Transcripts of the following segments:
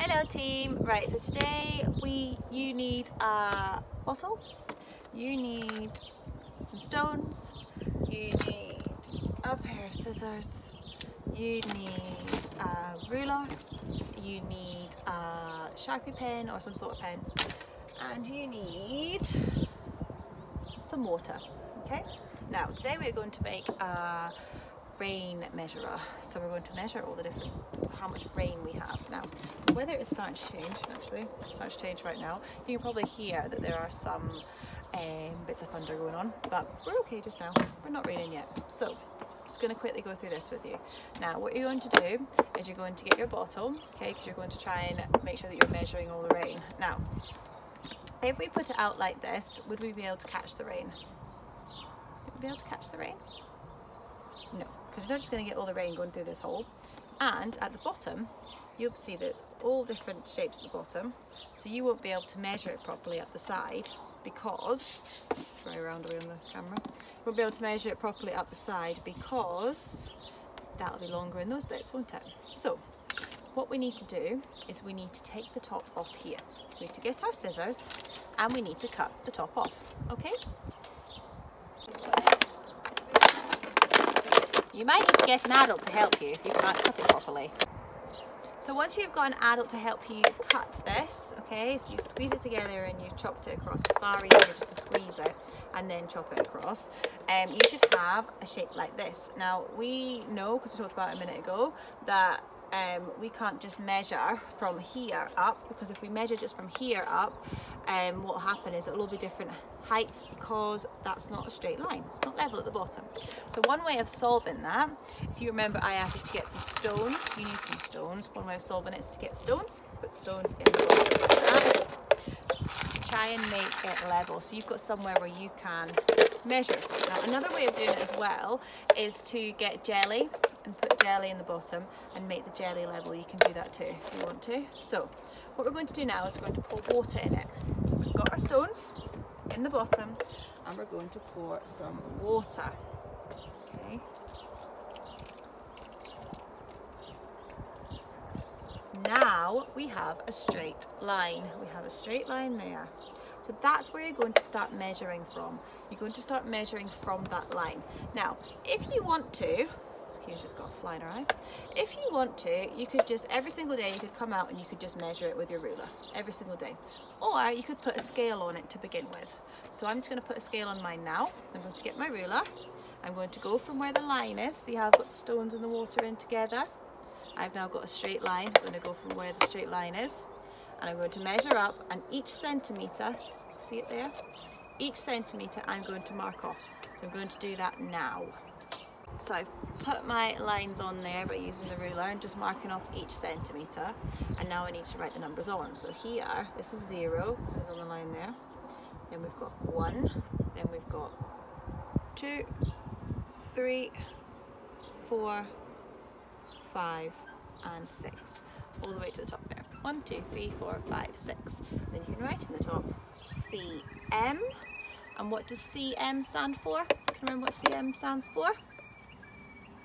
Hello team. Right, so today you need a bottle, you need some stones, you need a pair of scissors, you need a ruler, you need a Sharpie pen or some sort of pen, and you need some water. Okay, now today we're going to make a rain measurer. So we're going to measure all the different, how much rain we have. Now the weather is starting to change, actually it's starting to change right now. You can probably hear that there are some bits of thunder going on, but we're okay just now, we're not raining yet. So I'm just going to quickly go through this with you. Now what you're going to do is you're going to get your bottle, okay, because you're going to try and make sure that you're measuring all the rain. Now if we put it out like this, would we be able to catch the rain? Would we be able to catch the rain? No, because you're not just going to get all the rain going through this hole. And at the bottom you'll see that it's all different shapes at the bottom, so you won't be able to measure it properly up the side because, try around away on the camera, you won't be able to measure it properly up the side because that'll be longer in those bits, won't it? So what we need to do is we need to take the top off here. So we need to get our scissors and we need to cut the top off, okay? You might need to get an adult to help you if you can't cut it properly. So once you've got an adult to help you cut this, okay, so you squeeze it together and you chopped it across. It's far easier just to squeeze it and then chop it across. You should have a shape like this. Now we know, because we talked about it a minute ago, that we can't just measure from here up, because if we measure just from here up, what will happen is it will all be different heights, because that's not a straight line, it's not level at the bottom. So one way of solving that, if you remember I asked you to get some stones, you need some stones. One way of solving it is to get stones, put stones in the bottom like that, to try and make it level, so you've got somewhere where you can measure it. Now another way of doing it as well is to get jelly and put jelly in the bottom and make the jelly level. You can do that too if you want to. So what we're going to do now is we're going to pour water in it. So we've got our stones in the bottom and we're going to pour some water. Okay. Now we have a straight line. We have a straight line there. So that's where you're going to start measuring from. You're going to start measuring from that line. Now, if you want to, Keenan's just got a fly in her eye. If you want to, you could just, every single day you could come out and you could just measure it with your ruler, every single day. Or you could put a scale on it to begin with. So I'm just going to put a scale on mine now. I'm going to get my ruler. I'm going to go from where the line is. See how I've got the stones and the water in together? I've now got a straight line. I'm going to go from where the straight line is. And I'm going to measure up, and each centimetre, see it there? Each centimetre I'm going to mark off. So I'm going to do that now. So I've put my lines on there by using the ruler and just marking off each centimetre, and now I need to write the numbers on. So here, this is 0, this is on the line there, then we've got 1, then we've got 2, 3, 4, 5 and 6, all the way to the top there. 1, 2, 3, 4, 5, 6. Then you can write in the top CM. And what does CM stand for? Can you remember what CM stands for?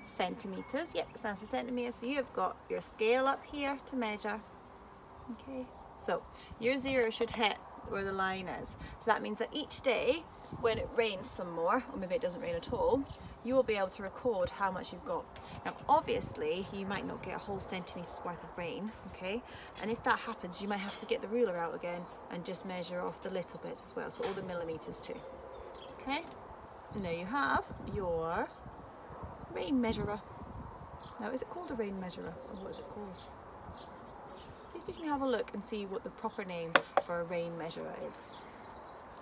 Centimetres. Yep, it stands for centimetres. So you've got your scale up here to measure. Okay, so your 0 should hit where the line is. So that means that each day when it rains some more, or maybe it doesn't rain at all, you will be able to record how much you've got. Now obviously you might not get a whole centimetre's worth of rain, okay, and if that happens you might have to get the ruler out again and just measure off the little bits as well, so all the millimetres too. Okay, and there you have your rain measurer. Now is it called a rain measurer, or what is it called? See if you can have a look and see what the proper name for a rain measurer is.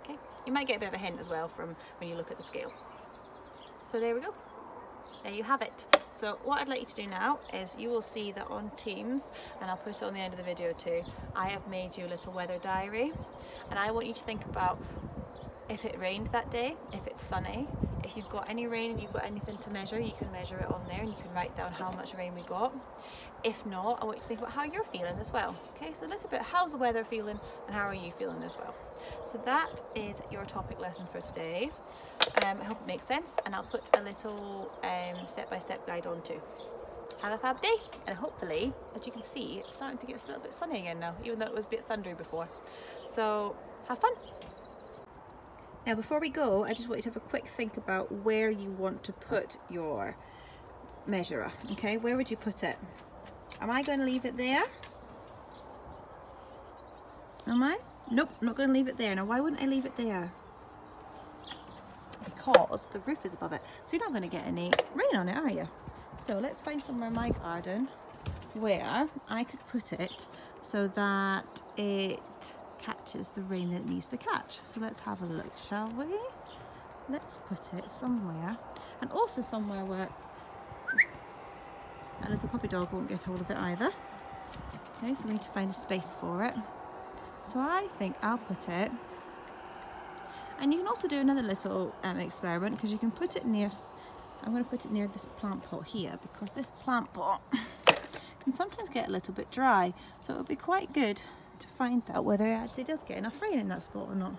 Okay, you might get a bit of a hint as well from when you look at the scale. So there we go, there you have it. So what I'd like you to do now is you will see that on Teams, and I'll put it on the end of the video too, I have made you a little weather diary, and I want you to think about if it rained that day, if it's sunny, if you've got any rain and you've got anything to measure, you can measure it on there and you can write down how much rain we got. If not, I want you to think about how you're feeling as well. Okay, so a little bit, how's the weather feeling and how are you feeling as well? So that is your topic lesson for today. I hope it makes sense, and I'll put a little step-by-step guide on too. have a fab day, and hopefully, as you can see, it's starting to get a little bit sunny again now, even though it was a bit thundery before. So have fun. Now before we go, I just want you to have a quick think about where you want to put your measurer. Okay, where would you put it? Am I going to leave it there? Am I? Nope, I'm not going to leave it there. Now why wouldn't I leave it there? Because the roof is above it, so you're not going to get any rain on it, are you? So let's find somewhere in my garden where I could put it so that it catches the rain that it needs to catch. So let's have a look, shall we? Let's put it somewhere, and also somewhere where a little puppy dog won't get hold of it either. Okay, so we need to find a space for it. So I think I'll put it, and you can also do another little experiment, because you can put it near, I'm going to put it near this plant pot here, because this plant pot can sometimes get a little bit dry, so it would be quite good to find out whether it actually does get enough rain in that spot or not.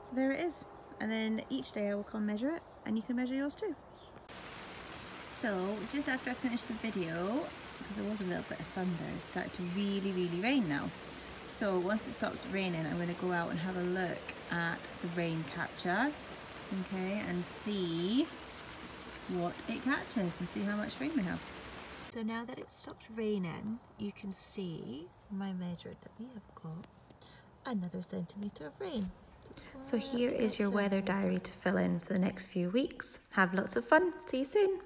So there it is, and then each day I will come measure it, and you can measure yours too. So just after I finished the video, because there was a little bit of thunder, it started to really rain now. So once it stops raining, I'm going to go out and have a look at the rain catcher, okay, and see what it catches and see how much rain we have. So now that it stopped raining, you can see from my measure that we have got another centimetre of rain. So here is your weather diary to fill in for the next few weeks. Have lots of fun. See you soon.